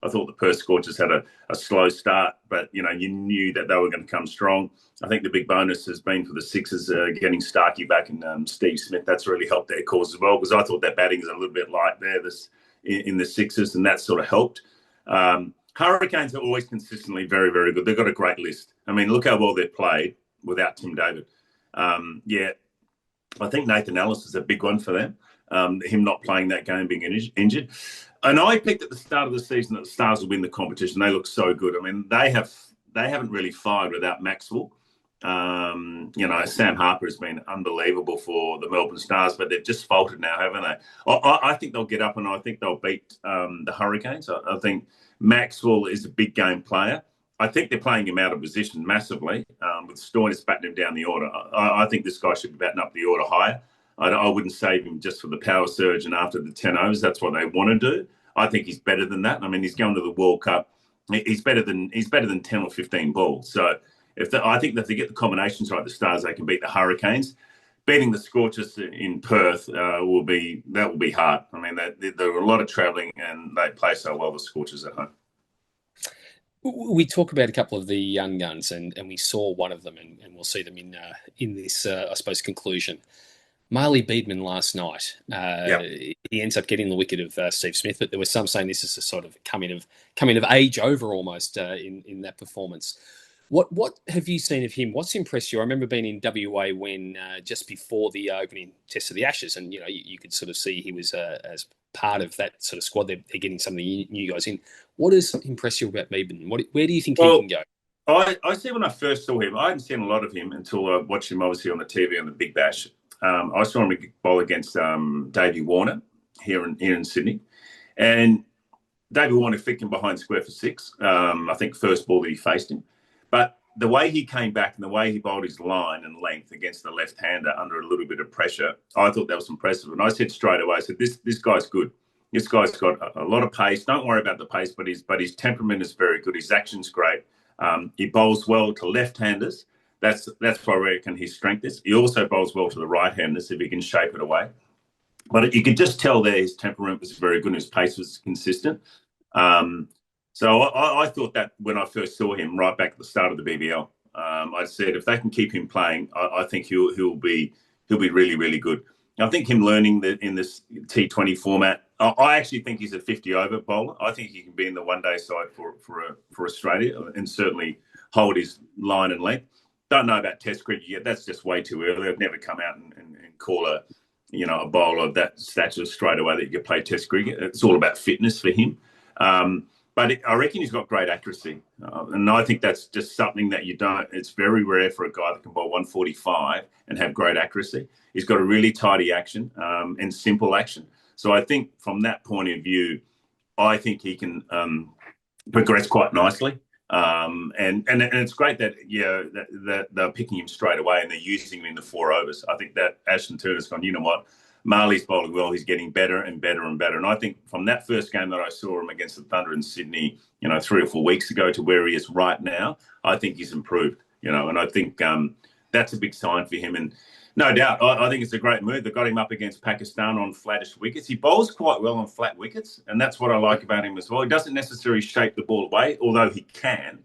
I thought the Perth Scorchers had a slow start, but, you know, you knew that they were going to come strong. I think the big bonus has been for the Sixers getting Starkey back and Steve Smith. That's really helped their cause as well, because I thought that batting is a little bit light there in the Sixers, and that sort of helped. Hurricanes are always consistently very, very good. They've got a great list. I mean, look how well they've played without Tim David. I think Nathan Ellis is a big one for them. Him not playing that game, being injured. And I picked at the start of the season that the Stars would win the competition. They look so good. I mean, they haven't really fired without Maxwell. You know, Sam Harper has been unbelievable for the Melbourne Stars, but they've just faltered now, haven't they? I think they'll get up, and I think they'll beat the Hurricanes. I think Maxwell is a big game player. I think they're playing him out of position massively, with Stoinis batting him down the order. I think this guy should be batting up the order higher. I wouldn't save him just for the power surge and after the 10 overs. That's what they want to do. I think he's better than that. I mean, he's going to the World Cup. He's better than 10 or 15 balls. So I think that if they get the combinations right, the Stars, they can beat the Hurricanes. Beating the Scorchers in Perth will be hard. I mean, there are a lot of travelling, and they play so well, the Scorchers at home. We talk about a couple of the young guns, and we saw one of them, and we'll see them in this, I suppose, conclusion. Marley Beman last night, he ends up getting the wicket of Steve Smith, but there was some saying this is a sort of coming of age over almost in that performance. What have you seen of him? What's impressed you? I remember being in WA when just before the opening test of the Ashes, and you know you could sort of see he was as part of that sort of squad. They're getting some of the new guys in. What has impressed you about Beman? Where do you think he can go? I see when I first saw him, I hadn't seen a lot of him until I watched him obviously on the TV on the Big Bash. I saw him bowl against Davey Warner here in Sydney, and Davey Warner flicked him behind square for 6. I think first ball that he faced him, but the way he came back and the way he bowled his line and length against the left-hander under a little bit of pressure, I thought that was impressive. And I said straight away, this guy's good. This guy's got a lot of pace. Don't worry about the pace, but his temperament is very good. His action's great. He bowls well to left-handers. That's where I reckon his strength is. He also bowls well to the right-handers if he can shape it away. But you could just tell there his temperament was very good and his pace was consistent. So I thought that when I first saw him right back at the start of the BBL, I said if they can keep him playing, I think he'll be really, really good. I think him learning that in this T20 format, I actually think he's a 50-over bowler. I think he can be in the one-day side for Australia and certainly hold his line and length. Don't know about Test cricket yet. That's just way too early. I've never come out and call a bowler of that stature straight away that you can play Test cricket. It's all about fitness for him. But I reckon he's got great accuracy. And I think that's just something that you don't. It's very rare for a guy that can bowl 145 and have great accuracy. He's got a really tidy action and simple action. So I think from that point of view, I think he can progress quite nicely. And it's great that they're picking him straight away and they're using him in the 4 overs. I think that Ashton Turner's gone, you know what, Marley's bowling well. He's getting better and better and better. And I think from that first game that I saw him against the Thunder in Sydney, 3 or 4 weeks ago to where he is right now, I think he's improved, and I think that's a big sign for him. And no doubt, I think it's a great move. They got him up against Pakistan on flattish wickets. He bowls quite well on flat wickets, and that's what I like about him as well. He doesn't necessarily shape the ball away, although he can.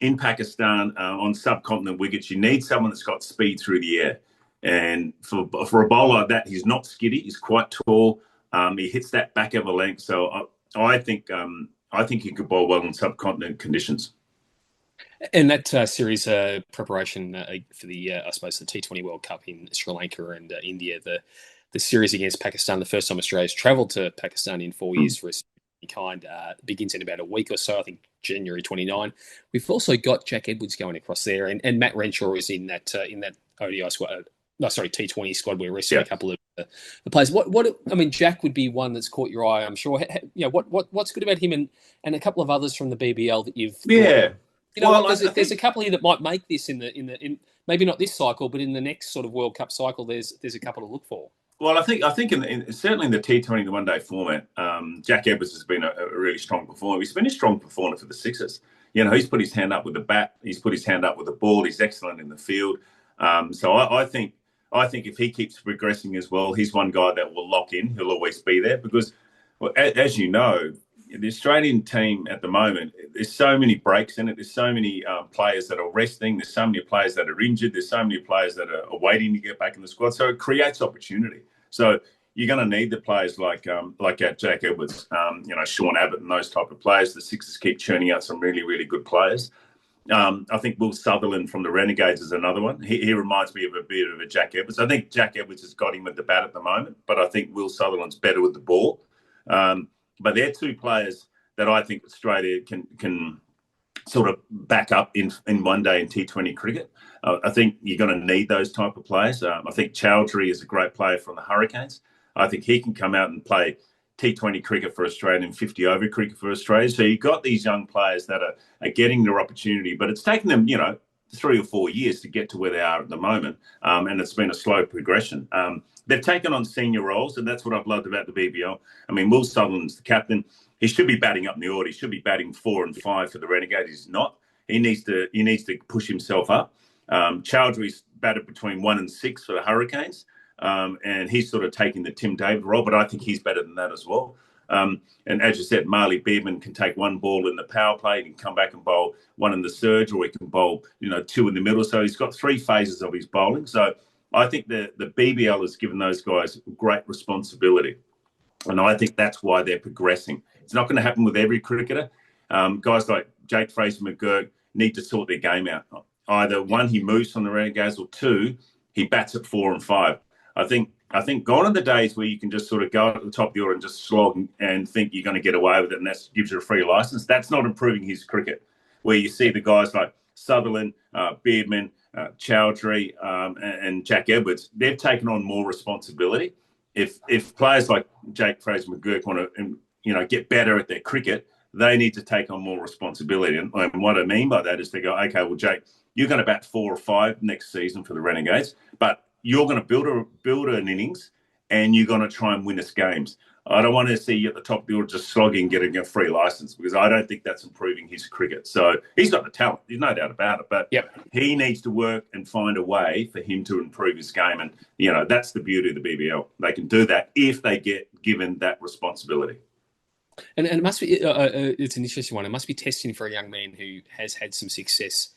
In Pakistan, on subcontinent wickets, you need someone that's got speed through the air. And for a bowler like that, he's not skiddy. He's quite tall. He hits that back of a length. So I think he could bowl well in subcontinent conditions. And that series preparation for the, I suppose, the T20 World Cup in Sri Lanka and India, the series against Pakistan, the first time Australia's travelled to Pakistan in 4 years for a kind, begins in about a week or so, I think January 29. We've also got Jack Edwards going across there, and Matt Renshaw is in that ODI squad. T20 squad. We're resting a couple of the players. Jack would be one that's caught your eye, I'm sure. What's good about him and a couple of others from the BBL that you've there's a couple here that might make this in maybe not this cycle, but in the next sort of World Cup cycle, there's a couple to look for. Well, I think certainly in the T20, the one-day format, Jack Edwards has been a really strong performer. He's been a strong performer for the Sixers. He's put his hand up with the bat. He's put his hand up with the ball. He's excellent in the field. So I think if he keeps progressing as well, he's one guy that will lock in. He'll always be there because, well, as you know, the Australian team at the moment, there's so many breaks in it. There's so many players that are resting. There's so many players that are injured. There's so many players that are waiting to get back in the squad. So it creates opportunity. So you're going to need the players like Jack Edwards, Sean Abbott and those type of players. The Sixers keep churning out some really, really good players. I think Will Sutherland from the Renegades is another one. He reminds me of a bit of a Jack Edwards. I think Jack Edwards has got him with the bat at the moment, but I think Will Sutherland's better with the ball. But they're two players that I think Australia can sort of back up in one day in T20 cricket. I think you're going to need those type of players. I think Chowdhury is a great player from the Hurricanes. I think he can come out and play T20 cricket for Australia and 50-over cricket for Australia. So you've got these young players that are getting their opportunity, but it's taken them, 3 or 4 years to get to where they are at the moment. And it's been a slow progression. They've taken on senior roles, and that's what I've loved about the BBL. I mean, Will Sutherland's the captain. He should be batting up in the order. He should be batting 4 and 5 for the Renegades. He's not. He needs to push himself up. Chowdhury's batted between 1 and 6 for the Hurricanes, and he's sort of taking the Tim David role, but I think he's better than that as well. And as you said, Marley Beman can take one ball in the power play, he can come back and bowl one in the surge, or he can bowl, 2 in the middle. So he's got 3 phases of his bowling. So I think the BBL has given those guys great responsibility. And I think that's why they're progressing. It's not going to happen with every cricketer. Guys like Jake Fraser-McGurk need to sort their game out. Either 1, he moves from the Renegades, or 2, he bats at 4 and 5. I think gone are the days where you can just sort of go at the top of the order and just slog and think you're going to get away with it, and that gives you a free license. That's not improving his cricket. Where you see the guys like Sutherland, Beardman, Chowdhury, and Jack Edwards, they've taken on more responsibility. If players like Jake Fraser-McGurk want to, get better at their cricket, they need to take on more responsibility. And what I mean by that is they go, okay, well, Jake, you're going to bat 4 or 5 next season for the Renegades, but you're going to build an innings, and you're going to try and win us games. I don't want to see you at the top of the order just slogging, getting a free license, because I don't think that's improving his cricket. So he's got the talent. There's no doubt about it. But he needs to work and find a way for him to improve his game. And, that's the beauty of the BBL. They can do that if they get given that responsibility. And it must be, it's an interesting one. It must be testing for a young man who has had some success,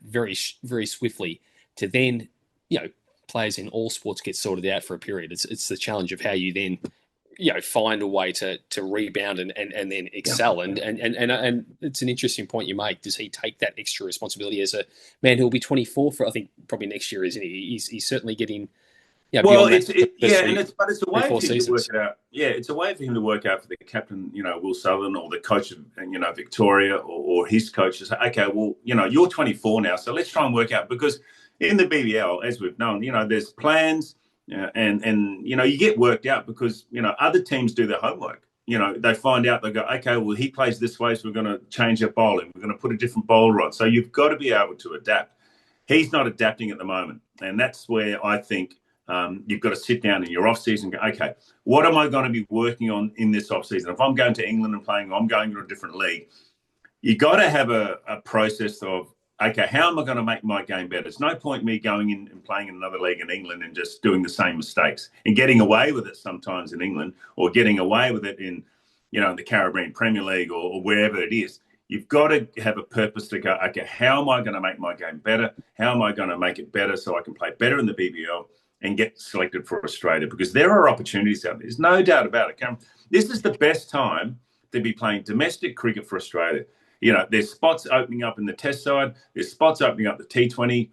very, very swiftly, to then, players in all sports get sorted out for a period. It's the challenge of how you then, find a way to rebound and then excel. And it's an interesting point you make. Does he take that extra responsibility as a man who'll be 24 for, I think, probably next year, isn't he? He's certainly getting. Well, it's a way for him to work it out. Yeah, it's a way for him to work out for the captain, Will Sutherland, or the coach of, Victoria, or his coach. To say, okay, well, you're 24 now, so let's try and work out, because in the BBL, as we've known, there's plans, and you get worked out because other teams do their homework. They find out, they go, okay, well, he plays this way, so we're going to change our bowling. We're going to put a different bowler on. So you've got to be able to adapt. He's not adapting at the moment, and that's where I think. You've got to sit down in your off season and go, okay, what am I going to be working on in this off season? If I'm going to England and playing, I'm going to a different league. You got to have a process of, okay, how am I going to make my game better? It's no point me going in and playing in another league in England and just doing the same mistakes and getting away with it sometimes in England, or getting away with it in, the Caribbean Premier League or wherever it is. You've got to have a purpose to go, okay, how am I going to make my game better? How am I going to make it better so I can play better in the BBL and get selected for Australia? Because there are opportunities out there. There's no doubt about it. This is the best time to be playing domestic cricket for Australia. There's spots opening up in the Test side. There's spots opening up the T20,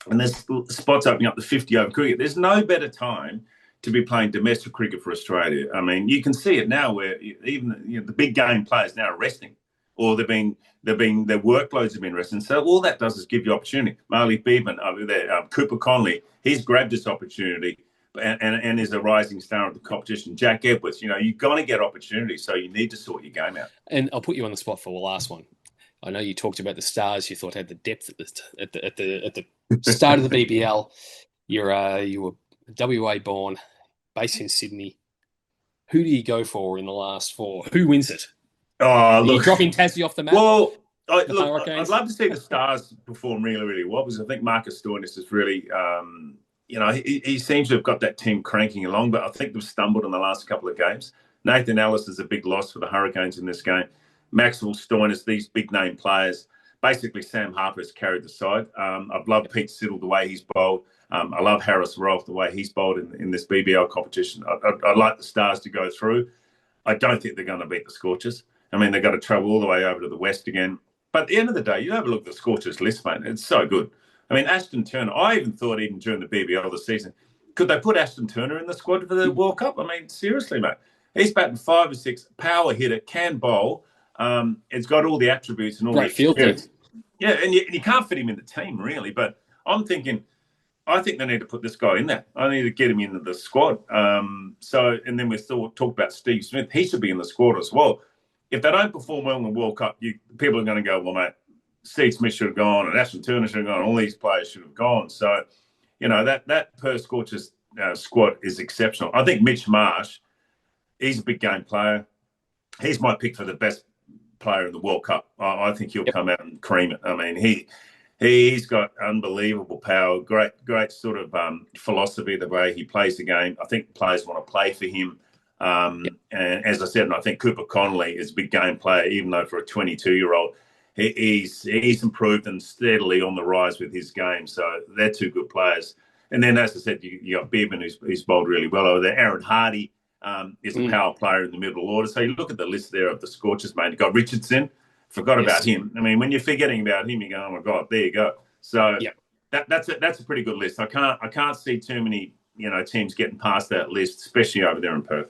and there's spots opening up the 50-over cricket. There's no better time to be playing domestic cricket for Australia. I mean, you can see it now where even the big game players now are resting, or their workloads have been resting. So all that does is give you opportunity. Marley Beman over there, Cooper Conley, he's grabbed this opportunity and is a rising star of the competition. Jack Edwards, you're going to get opportunities, so you need to sort your game out. And I'll put you on the spot for the last one. I know you talked about the stars you thought had the depth at the start of the BBL. You were WA born, based in Sydney. Who do you go for in the last 4? Who wins it? Oh, look, are you dropping Tassie off the map? Well, I'd love to see the Stars perform really, really well, because I think Marcus Stoinis is really, he seems to have got that team cranking along, but I think they've stumbled in the last couple of games. Nathan Ellis is a big loss for the Hurricanes in this game. Maxwell Stoinis, these big name players. Basically, Sam Harper's carried the side. I've loved Pete Siddle, the way he's bowled. I love Harris Rolfe, the way he's bowled in this BBL competition. I'd like the Stars to go through. I don't think they're going to beat the Scorchers. I mean, they've got to travel all the way over to the West again. But at the end of the day, you have a look at the Scorchers list, mate. It's so good. I mean, Ashton Turner, I even thought even during the BBL this season, could they put Ashton Turner in the squad for the World Cup? I mean, seriously, mate. He's batting 5 or 6, power hitter, can bowl. It's got all the attributes and all Great the experience. field. Yeah, and you can't fit him in the team, really. But I'm thinking, I think they need to put this guy in there. I need to get him into the squad. And then we still talk about Steve Smith. He should be in the squad as well. If they don't perform well in the World Cup, people are going to go, well, mate, Steve Smith should have gone, and Ashton Turner should have gone. All these players should have gone. So, that Perth Scorchers squad is exceptional. I think Mitch Marsh, he's a big game player. He's my pick for the best player in the World Cup. I think he'll come out and cream it. I mean, he's got unbelievable power, great sort of philosophy, the way he plays the game. I think players want to play for him. And as I said, and I think Cooper Connolly is a big game player, even though for a 22-year-old, he's improved and steadily on the rise with his game. So they're two good players. And then, as I said, you got Beban, who's bowled really well over there. Aaron Hardy is a power player in the middle order. So you look at the list there of the Scorchers, mate. You've got Richardson. Forgot about him. I mean, when you're forgetting about him, you go, oh my God, there you go. So that's a pretty good list. I can't see too many teams getting past that list, especially over there in Perth.